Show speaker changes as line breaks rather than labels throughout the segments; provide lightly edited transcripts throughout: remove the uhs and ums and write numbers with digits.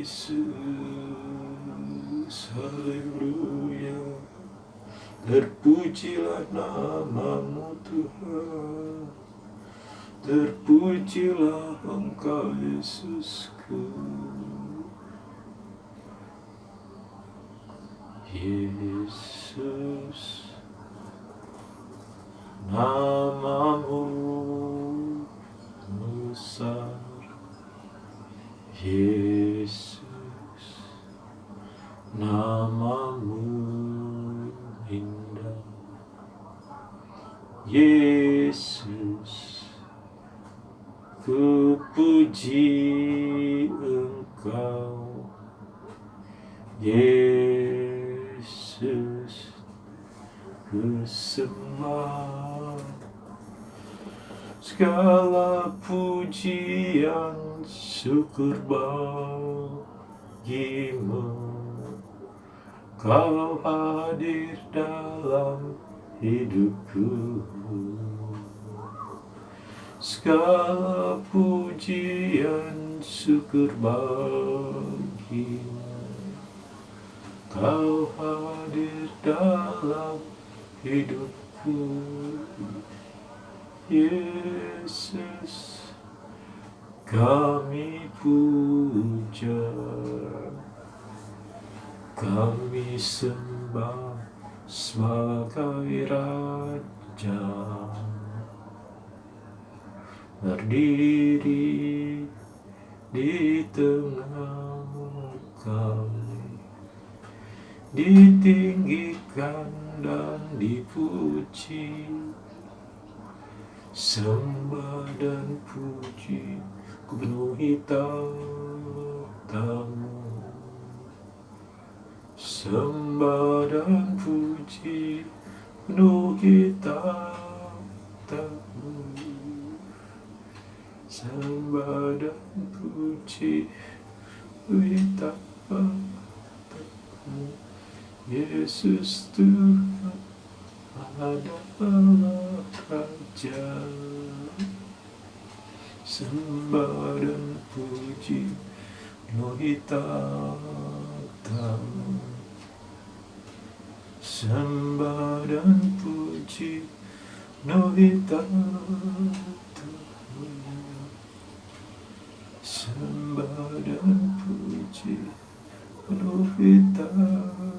Yesus, haleluya. Terpujilah namamu Tuhan, terpujilah Engkau Yesusku. Yesus, namamu besar. Yesus, namamu indah. Yesus, ku puji Engkau. Yesus, ku sembah. Segala pujian syukur bagimu. Kau hadir dalam hidupku. Segala pujian syukur bagimu. Kau hadir dalam hidupku. Yesus, kami puja, kami sembah sebagai Raja, berdiri di tengah kami, ditinggikan dan dipuji. Sembah dan puji ku penuhi tamu. Sembah dan puji penuhi tamu. Sembah dan puji penuhi tamu. Yesus Tuhan adalah Raja. Sembah dan puji penuhi tamu. Sembah dan puji penuhi tamu. Sembah dan puji penuhi tamu.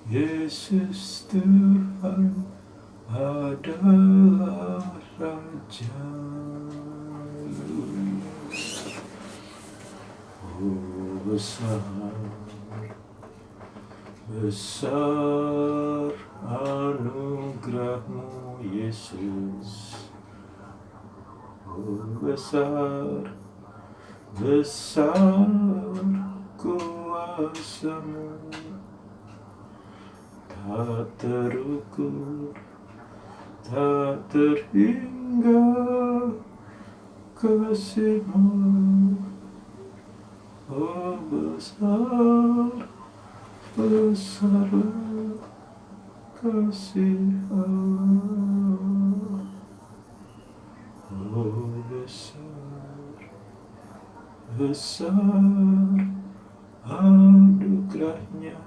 Yesus Tuhan adalah Raja. Oh, besar, besar anugerah-Mu Yesus. Oh, besar, besar kuasa-Mu. Tak terukur, tak terhingga kasih-Mu. Oh, besar, besarlah kasih Allah. Oh, besar, besar anugerah-Nya.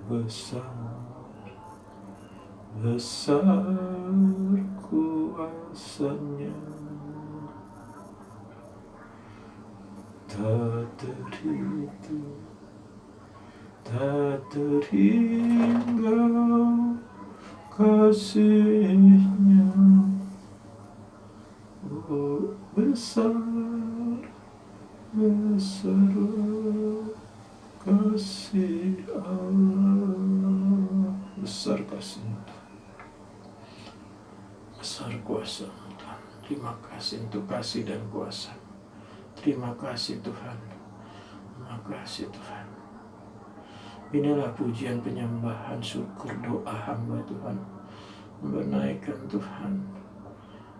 Besar, besar kuasa-Nya. Tak terhitung, tak terhingga kasih-Nya. Oh, besar, besar kasih Allah. Besar kasih, besar kuasa Tuhan. Terima kasih untuk kasih dan kuasa. Terima kasih Tuhan. Terima kasih Tuhan. Inilah pujian, penyembahan, syukur, doa hamba Tuhan. Menaikkan Tuhan.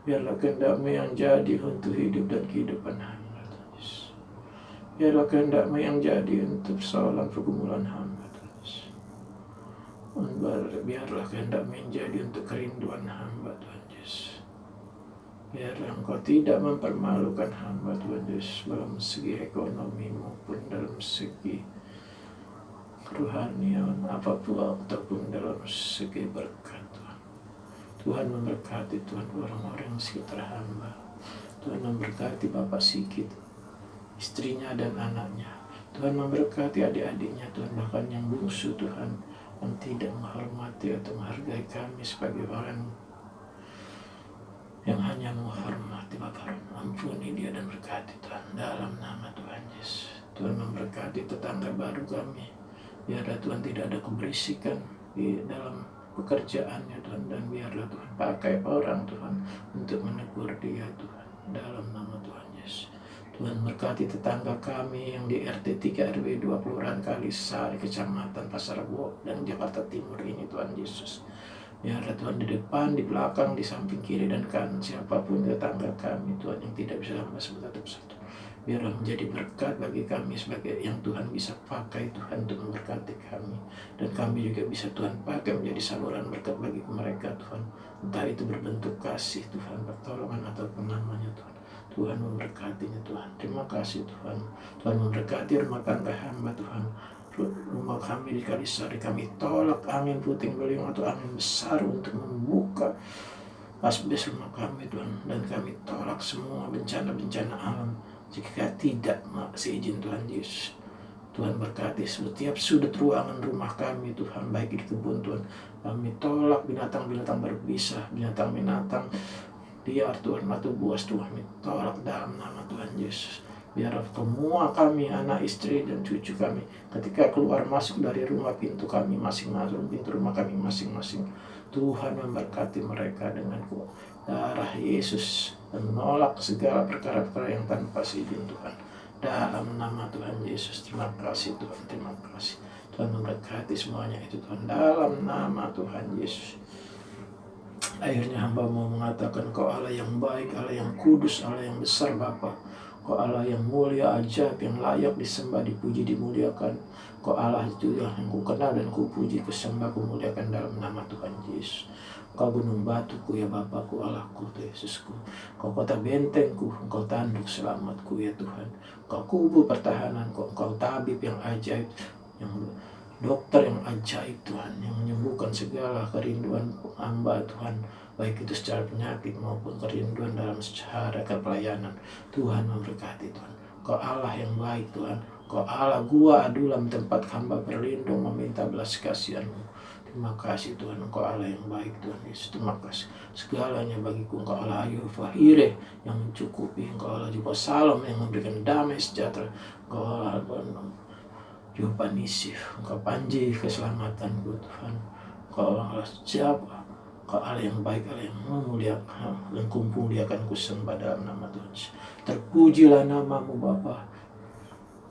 Biarlah kehendak-Mu yang jadi untuk hidup dan kehidupan hamba Tuhan Yesus. Biarlah kehendak-Mu yang jadi untuk persoalan pergumulan hamba Tuhan Yesus. Biarlah kehendak-Mu yang jadi untuk kerinduan hamba Tuhan Yesus. Biar Engkau tidak mempermalukan hamba Tuhan Yesus dalam segi ekonomi maupun dalam segi kerohanian apapun ataupun dalam segi berkat Tuhan. Tuhan memberkati Tuhan orang-orang sekitar hamba. Tuhan memberkati Bapak Sigit, istrinya dan anaknya. Tuhan memberkati adik-adiknya Tuhan, bahkan yang bungsu Tuhan, yang tidak menghormati atau menghargai kami sebagai orang yang hanya menghormati Bapa. Ampuni dia dan berkati Tuhan dalam nama Tuhan Yesus. Tuhan memberkati tetangga baru kami. Biarlah Tuhan tidak ada keberisikan di dalam pekerjaannya Tuhan, dan biarlah Tuhan pakai orang Tuhan untuk menegur dia Tuhan dalam nama Tuhan Yesus. Tuhan berkati tetangga kami yang di RT 3 RW 20 Kelurahan Kalisari, Kecamatan Pasar Bo dan Jakarta Timur ini Tuhan Yesus. Biarlah Tuhan di depan, di belakang, di samping kiri dan kanan, siapapun tetangga kami Tuhan yang tidak bisa hamba sebut satu. Biarlah menjadi berkat bagi kami sebagai yang Tuhan bisa pakai Tuhan untuk memberkati kami. Dan kami juga bisa Tuhan pakai menjadi saluran berkat bagi mereka Tuhan. Entah itu berbentuk kasih Tuhan, pertolongan ataupun namanya Tuhan. Tuhan memberkatinya Tuhan. Terima kasih Tuhan. Tuhan memberkati rumah tangga hamba Tuhan. Rumah kami di Kalisari, kami tolak angin puting beliung atau angin besar untuk membuka asbes rumah kami Tuhan. Dan kami tolak semua bencana-bencana alam jika tidak seizin Tuhan Yesus. Tuhan berkati setiap sudut ruangan rumah kami Tuhan, baik di kebun Tuhan. Kami tolak binatang-binatang berbisa, binatang-binatang liar Tuhan, atau buas Tuhan, kami tolak dalam nama Tuhan Yesus. Biar semua kami, anak, istri, dan cucu kami, ketika keluar masuk dari rumah, pintu kami masing-masing, pintu rumah kami masing-masing, Tuhan memberkati mereka dengan darah Yesus, dan menolak segala perkara-perkara yang tanpa izin Tuhan. Dalam nama Tuhan Yesus, terima kasih Tuhan, terima kasih. Tuhan memberkati semuanya itu Tuhan, dalam nama Tuhan Yesus. Akhirnya hamba mau mengatakan, Kau Allah yang baik, Allah yang kudus, Allah yang besar Bapa. Kau Allah yang mulia, ajaib, yang layak disembah, dipuji, dimuliakan. Kau Allah itu yang ku kenal dan ku puji, ku sembah, ku muliakan dalam nama Tuhan Yesus. Kau gunung batuku ya Bapakku, Allahku, Yesusku. Kau kota bentengku, Engkau tanduk selamatku ya Tuhan. Kau kubu pertahananku, Engkau tabib yang ajaib, yang dokter yang ajaib Tuhan, yang menyembuhkan segala kerinduan hamba Tuhan, baik itu secara penyakit maupun kerinduan dalam secara kepelayanan. Tuhan memberkati Tuhan. Kau Allah yang baik Tuhan. Kau Allah gua adulam, tempat hamba berlindung, meminta belas kasihan-Mu. Terima kasih Tuhan, Engkau Allah yang baik Tuhan Yesus. Terima kasih segalanya bagiku. Engkau Allah Ayufahire yang mencukupi. Engkau Allah Jubah Salam yang memberikan damai sejahtera. Engkau Allah Jubah Nisif. Engkau Panji keselamatanku Tuhan. Engkau Allah siapa? Kau Allah yang baik, Allah yang memuliakan, yang kumpulkan ku sembah dalam nama Tuhan. Terpujilah nama-Mu Bapa,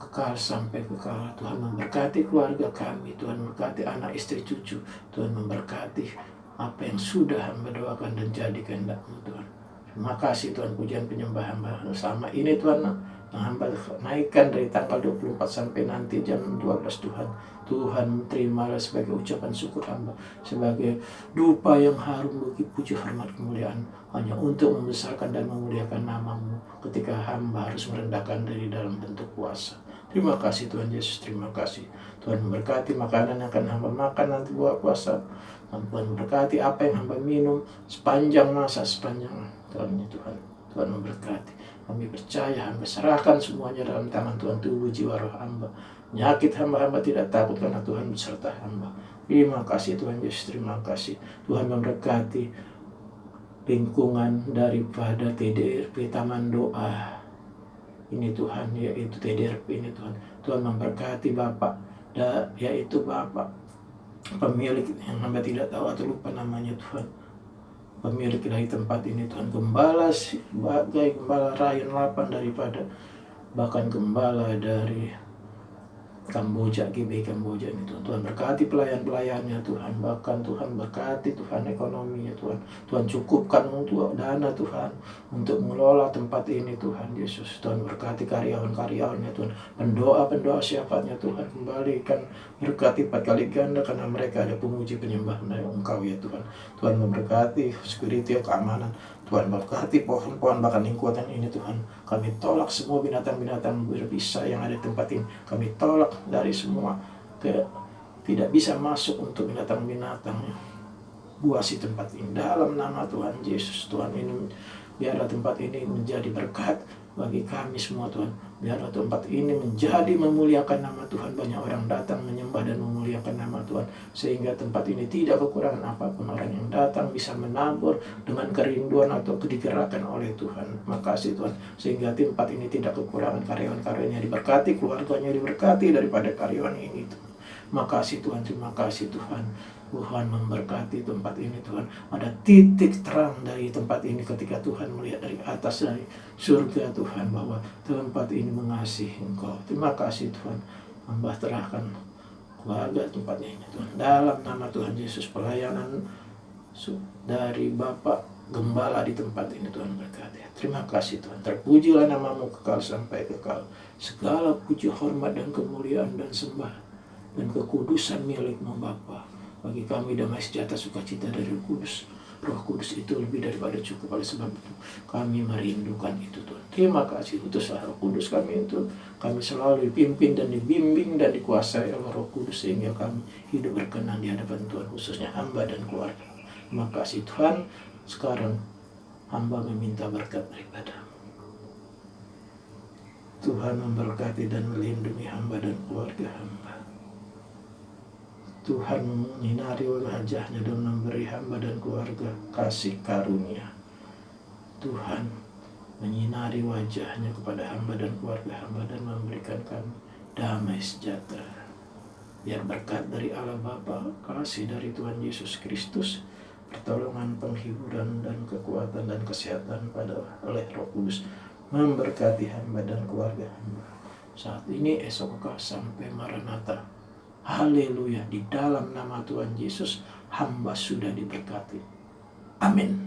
kekal sampai kekal. Tuhan memberkati keluarga kami, Tuhan memberkati anak, istri, cucu. Tuhan memberkati apa yang sudah hamba doakan dan jadi kehendak-Mu Tuhan. Terima kasih Tuhan, pujian penyembah hamba selama ini Tuhan, yang hamba naikkan dari tanggal 24 sampai nanti jam 12 Tuhan. Tuhan terimalah sebagai ucapan syukur hamba, sebagai dupa yang harum bagi puji hormat kemuliaan, hanya untuk membesarkan dan memuliakan nama-Mu ketika hamba harus merendahkan diri dalam bentuk puasa. Terima kasih Tuhan Yesus, terima kasih. Tuhan memberkati makanan yang akan hamba makan nanti buat puasa. Tuhan memberkati apa yang hamba minum sepanjang masa, sepanjang tahun Tuhan. Tuhan memberkati. Kami percaya, hamba serahkan semuanya dalam tangan Tuhan, tubuh, jiwa, roh hamba. Penyakit hamba tidak takut karena Tuhan beserta hamba. Terima kasih Tuhan Yesus, terima kasih. Tuhan memberkati lingkungan daripada TDRP Taman Doa ini Tuhan, yaitu TDRP ini Tuhan. Tuhan memberkati Bapak, yaitu Bapak pemilik yang hamba tidak tahu atau lupa namanya Tuhan. Pemilik dari tempat ini Tuhan, gembala sebagai gembala Ryan 8 daripada, bahkan gembala dari Kamboja, GB Kamboja ini Tuhan. Tuhan berkati pelayan-pelayannya Tuhan, bahkan Tuhan berkati Tuhan ekonominya Tuhan. Tuhan cukupkan untuk dana Tuhan untuk mengelola tempat ini Tuhan Yesus. Tuhan berkati karyawan-karyawannya Tuhan, pendoa-pendoa syafaatnya Tuhan, kembalikan berkati 4 kali ganda karena mereka ada pemuji penyembah Engkau ya Tuhan. Tuhan memberkati security, keamanan Tuhan berkati pohon-pohon bahkan lingkungan ini Tuhan. Kami tolak semua binatang-binatang berbisa yang ada di tempat ini. Kami tolak dari semua tidak bisa masuk untuk binatang-binatang buah si tempat ini. Dalam nama Tuhan Yesus, Tuhan ini biarlah tempat ini menjadi berkat bagi kami semua Tuhan. Biarlah tempat ini menjadi memuliakan nama Tuhan. Banyak orang datang menyembah dan memuliakan nama Tuhan. Sehingga tempat ini tidak kekurangan apapun. Orang yang datang bisa menabur dengan kerinduan atau digerakkan oleh Tuhan. Makasih Tuhan. Sehingga tempat ini tidak kekurangan karyawan-karyawanya diberkati, keluarganya diberkati daripada karyawan ini Tuhan. Makasih Tuhan, terima kasih Tuhan. Tuhan memberkati tempat ini Tuhan. Ada titik terang dari tempat ini ketika Tuhan melihat dari atas dari surga Tuhan bahwa tempat ini mengasihi Engkau. Terima kasih Tuhan. Hamba serahkan keluarga tempatnya ini Tuhan. Dalam nama Tuhan Yesus, pelayanan dari Bapak Gembala di tempat ini Tuhan berkati. Terima kasih Tuhan. Terpujilah namamu kekal sampai kekal. Segala puji, hormat dan kemuliaan dan sembah dan kekudusan milikmu Bapa. Bagi kami damai sejahtera sukacita dari Roh Kudus. Roh Kudus itu lebih daripada cukup. Oleh sebab itu kami merindukan itu Tuhan. Terima kasih utuslah Roh Kudus kami itu. Kami selalu dipimpin dan dibimbing dan dikuasai oleh Roh Kudus sehingga kami hidup berkenan di hadapan Tuhan, khususnya hamba dan keluarga. Terima kasih Tuhan. Sekarang hamba meminta berkat daripada Tuhan memberkati dan melindungi hamba dan keluarga hamba. Tuhan menyinari wajahnya dan memberi hamba dan keluarga kasih karunia. Tuhan menyinari wajahnya kepada hamba dan keluarga hamba dan memberikan kami damai sejahtera. Biar berkat dari Allah Bapa, kasih dari Tuhan Yesus Kristus, pertolongan, penghiburan dan kekuatan dan kesehatan oleh Roh Kudus memberkati hamba dan keluarga hamba. Saat ini, esok sampai Maranatha. Haleluya, di dalam nama Tuhan Yesus hamba sudah diberkati. Amin.